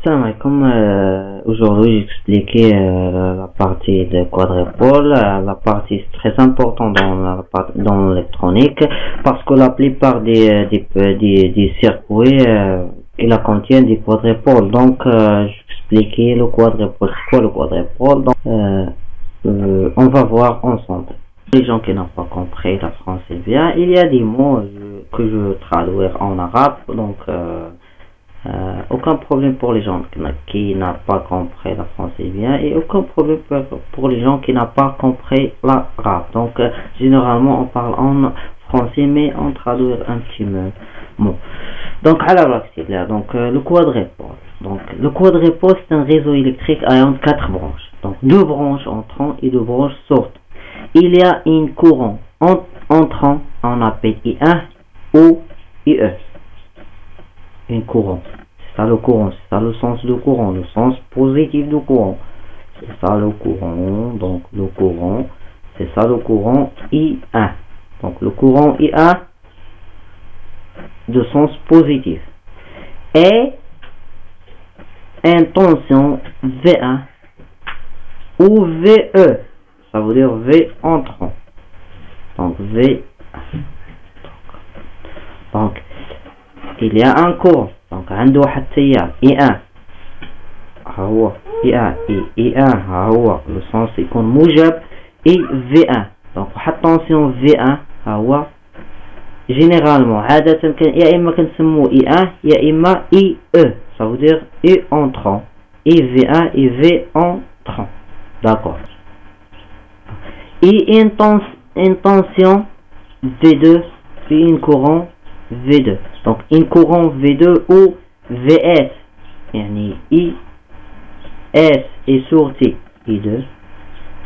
Salam alaikum. Aujourd'hui, j'expliquais la partie de quadrupole. La partie très importante dans l'électronique parce que la plupart des circuits ils contiennent des quadrupoles. Donc, j'expliquais le quadrupole. C'est quoi le quadrupole? Donc, on va voir ensemble. Les gens qui n'ont pas compris la français bien, il y a des mots que je traduire en arabe. Donc, aucun problème pour les gens qui n'ont pas compris la français bien et aucun problème pour les gens qui n'ont pas compris l'arabe. Donc, généralement, on parle en français, mais on traduit un petit mot. Donc, alors, c'est clair. Donc, le quadrupole. Donc, le quadrupole, c'est un réseau électrique ayant 4 branches. Donc, 2 branches entrant et 2 branches sortant. Il y a une courant entrant, on appelle I1 ou IE. Une courant. C'est ça le courant, c'est ça le sens du courant, le sens positif du courant. C'est ça le courant, donc le courant, c'est ça le courant I1. Donc le courant I1 de sens positif. Et une tension V1 ou VE. Ça veut dire V entrant. Donc V. Donc il y a un courant. Donc عنده واحد التيار I1 ها هو I1 ها هو le sens يكون موجب et V1. donc واحد tension V1 ها هو généralement عادة يا إما كنسموه I1 يا إما IE. ça veut dire I entrant et V1 et V entrant. D'accord. Et une tension V2 et une courant V2. donc une courant V2 ou VS يعني IS est sorti I2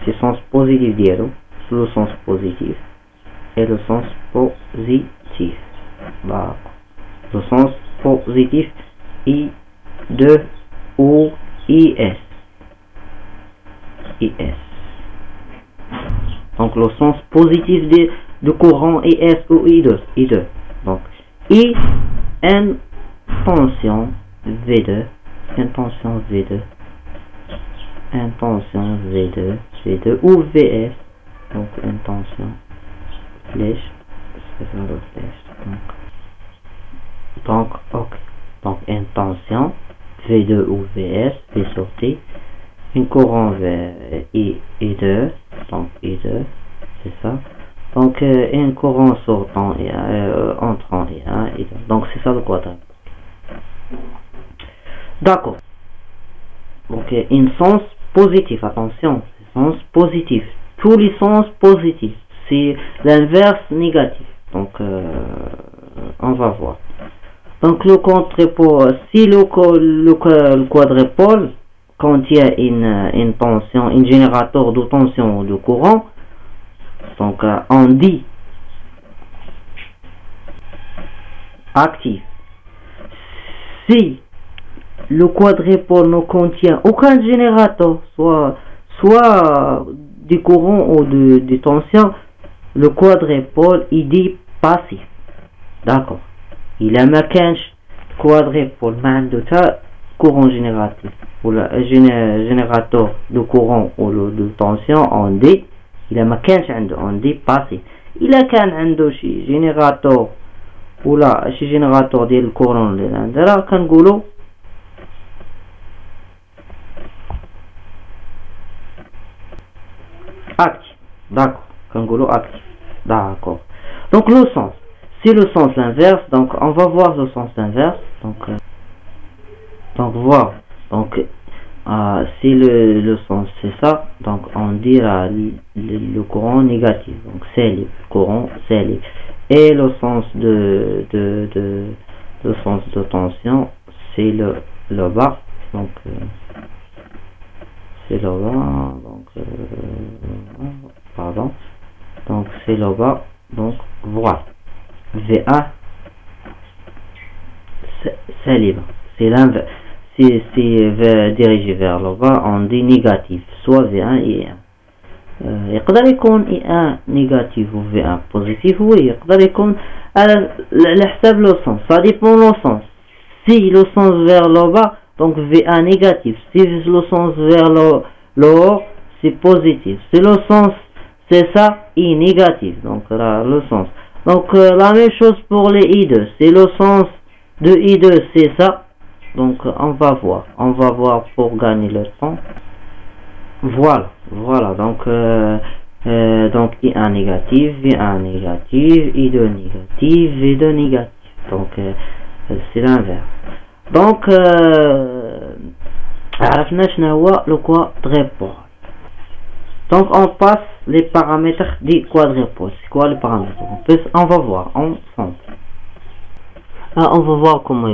c'est sens positif ديالو le sens positif et le sens positif. D'accord. le sens positif I2 ou IS. Donc le sens positif de courant IS ou I2. Donc I une tension V2, une tension V2, une tension V2 ou VS. donc une tension flèche, c'est ça le flèche. Donc ok. Donc une tension V2 ou VS est sortie. Une courant I2, donc I2, c'est ça. Donc un courant sortant et entrant et donc c'est ça le quadrupole. D'accord. Donc un sens positif, attention, sens positif. Tous les sens positifs, c'est l'inverse négatif. Donc on va voir. Donc le quadrupole, si le quadrupole contient une tension, un générateur de tension ou de courant, donc on dit actif. Si le quadrupole ne contient aucun générateur, soit du courant ou de tension, le quadrupole il dit passif. D'accord. Il a ما كانش quadrupole ما عنده تا courant génératif ou le générateur de courant ou de tension, on dit il a ما كانش عنده, on dit passif. il a كان عنده شي générateur ولا شي générateur ديال الكورون اللي عندنا كنقولوا actif. D'accord. كنقولوا actif. D'accord. donc le sens, c'est le sens inverse. Donc on va voir le sens inverse. Donc voir. Donc si le sens c'est ça, donc on dira le courant négatif. donc c'est le courant c'est libre. Et le sens le sens de tension c'est le bas. Donc c'est le bas. Donc pardon. Donc c'est le bas. Donc voilà. V1 c'est libre. C'est l'inverse. Si dirigé vers le bas, on dit négatif, soit V1 et I1. يقدر يكون I1 négatif ou V1 positif. oui, يقدر يكون على حساب le sens. Ça dépend le sens. Si le sens vers le bas, Donc VA négatif. Si le sens vers le haut, c'est positif. Si le sens c'est ça, I négatif. Donc là, le sens. Donc la même chose pour les I2. Si le sens de I2 c'est ça. Donc on va voir pour gagner le temps. Voilà. Donc I1 négatif, V1 négatif, I2 négatif, V2 négatif. Donc c'est l'inverse. Donc عرفنا شنو هو le quadrupole. Donc on passe les paramètres du quadrupole. C'est quoi les paramètres? On va voir ensemble. On va voir comme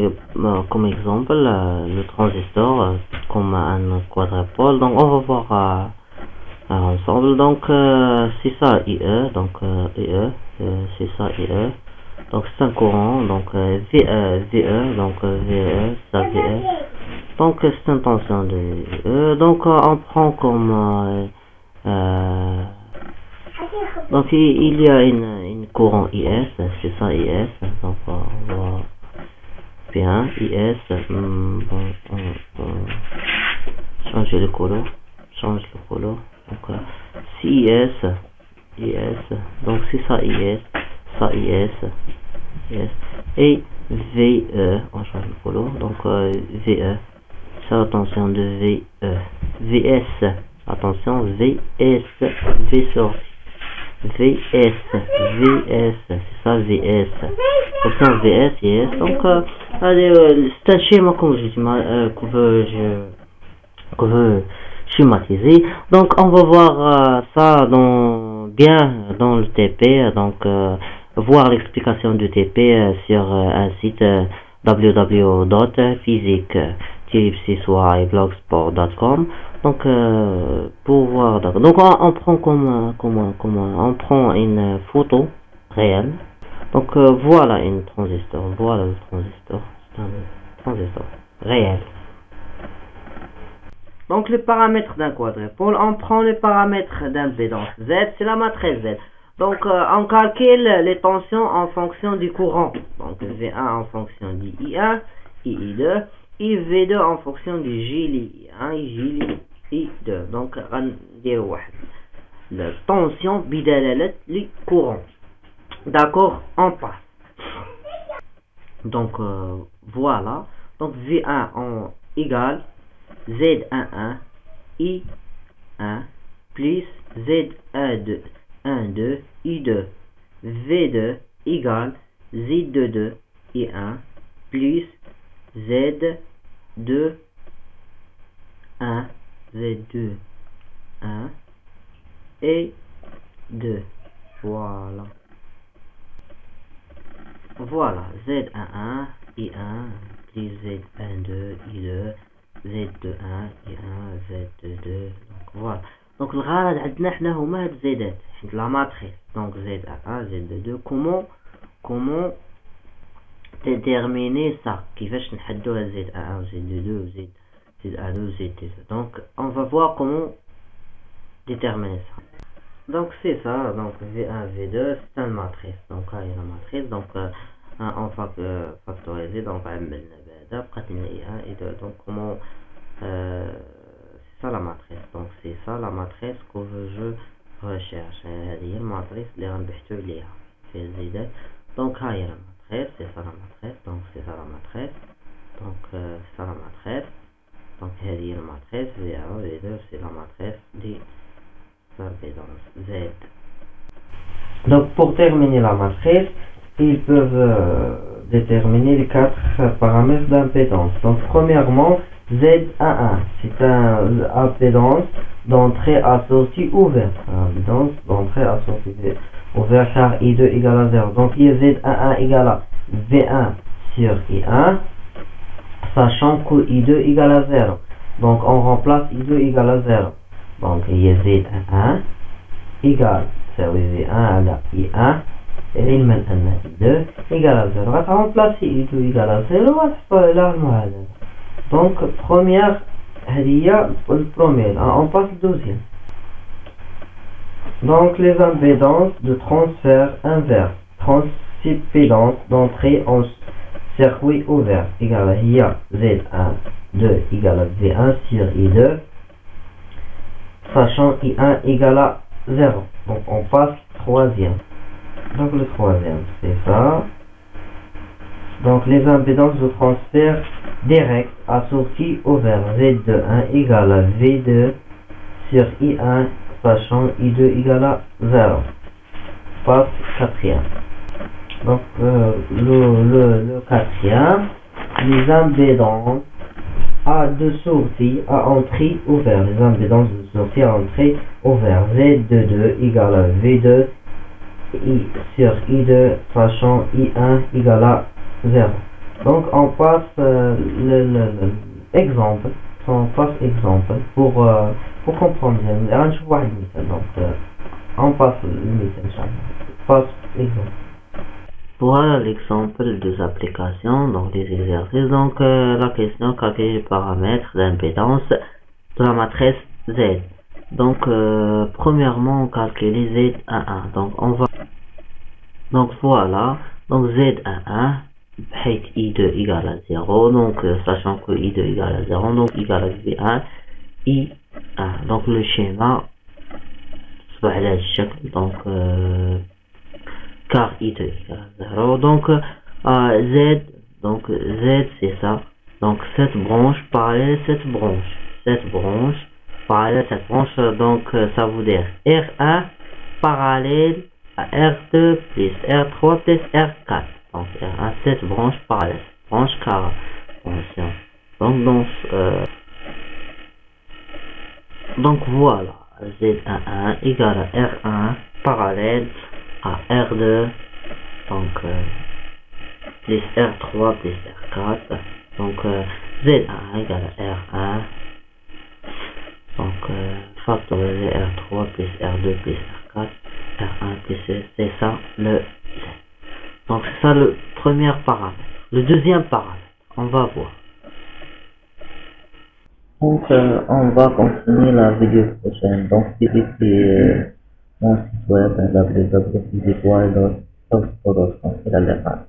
exemple le transistor comme un quadrupole. Donc on va voir ensemble. Donc c'est ça IE. Donc IE, c'est ça IE. Donc c'est un courant. Donc VE. Donc VE, ça VE. Donc c'est une tension de E. Donc on prend comme donc il y a une courant IS, c'est ça IS. Donc on va bien IS. Changer le couleur. Donc si IS. Donc c'est ça IS, et VE. On change le couleur. Donc VE. C'est la tension de VE. VS. Attention, VS. V sorti. VS, c'est ça VS. Attention VS, yes. Donc, c'est un schéma que veut schématiser. Donc, on va voir ça bien dans le TP. Donc, voir l'explication du TP sur un site www.physique-blogsport.com. Donc pour voir, donc on prend on prend une photo réelle. Donc voilà un transistor, c'est un transistor réel. Donc les paramètres d'un quadrupole, on prend les paramètres d'impédance Z, c'est la matrice Z. Donc on calcule les tensions en fonction du courant. Donc V1 en fonction du I1, I2, et V2 en fonction du I1 et I2. Donc la tension bidalalet les courants. D'accord, on passe. Donc voilà. Donc V1 en égale Z11 I1 plus Z12 1,2 I2. V2 égale Z22 I1 plus Z2 1 et 2. Voilà. Z11 I1 plus Z12 I2 Z21 I1 Z22. Donc voilà. Donc الغرض عندنا حنا هما هاد الزيدات حيت لا ماتريس. Donc Z11 Z22. Comment déterminer ça? كيفاش نحددوا Z11 Z22 Z1 Z2. Donc on va voir comment déterminer ça. Donc c'est ça. Donc V1 V2 c'est une matrice. Donc là il y a la matrice. Donc on va factoriser. Donc donc comment c'est ça la matrice. Donc c'est ça la matrice que je recherche. هذه هي الماتريس اللي غنبحثوا عليها في الزيادات. Donc ها هي la matrice. C'est ça la matrice. Donc c'est ça la matrice. Donc c'est ça la matrice. Donc هذه هي الماتريس V1 V2 c'est la matrice des impédances Z. Donc pour terminer la matrice, ils peuvent déterminer les 4 paramètres d'impédance. Donc premièrement Z11, c'est un impédance d'entrée à sortie ouverte. Impédance d'entrée à sortie ouverte car I2 égale à 0. Donc il y a Z11 égale à V1 sur I1, sachant que I2 égale à 0. Donc on remplace I2 égale à 0. Donc il y a Z1 égale V1 à la I1 علما أن I2 égale à 0. غترمبلاسي I2 égale à 0 وتحطوا على المعادلة. Donc première هذه le premier. On passe au deuxième. Donc les impédances de transfert inverse. Transimpédance d'entrée en circuit ouvert égale à Z1 I2 égale à V1 sur I2, sachant I1 égale à 0. Donc on passe troisième. Donc le troisième, c'est ça. Donc les impédances de transfert direct assorties au vers Z21 égale à V2 sur I1, sachant I2 égale à 0. Passe quatrième. Donc le quatrième, les impédances de sortie à entrée au vers. Les impédances de sortie à entrée au vers Z22 égale à V2 I sur I2, sachant I1 égale à 0. Donc on passe l'exemple. On passe exemple pour comprendre bien. Donc on passe passe exemple. Voilà l'exemple des applications, donc des exercices. Donc la question, calculer les paramètres d'impédance de la matrice Z. Donc premièrement, on calcule Z11. Donc voilà, donc Z11 I2 égale à 0, donc sachant que I2 égale à 0, donc égale à V1 I1. Donc le schéma donc car I2 égale à 0, donc Z, donc Z c'est ça, donc cette branche parallèle cette branche parallèle cette branche, donc ça veut dire R1 parallèle à R2 plus R3 plus R4, donc R1 cette branche parallèle, branche car fonction. Donc voilà, Z11 égale à R1 parallèle à R2, donc plus R3 plus R4, donc Z1 égale à R1, donc factoriser R3 plus R2 plus R4, R1 plus c'est ça le Z. Donc c'est ça le premier paramètre. Le deuxième paramètre, on va voir. Donc on va continuer la vidéo prochaine. Donc visitez mon site web www.physiquewire.com.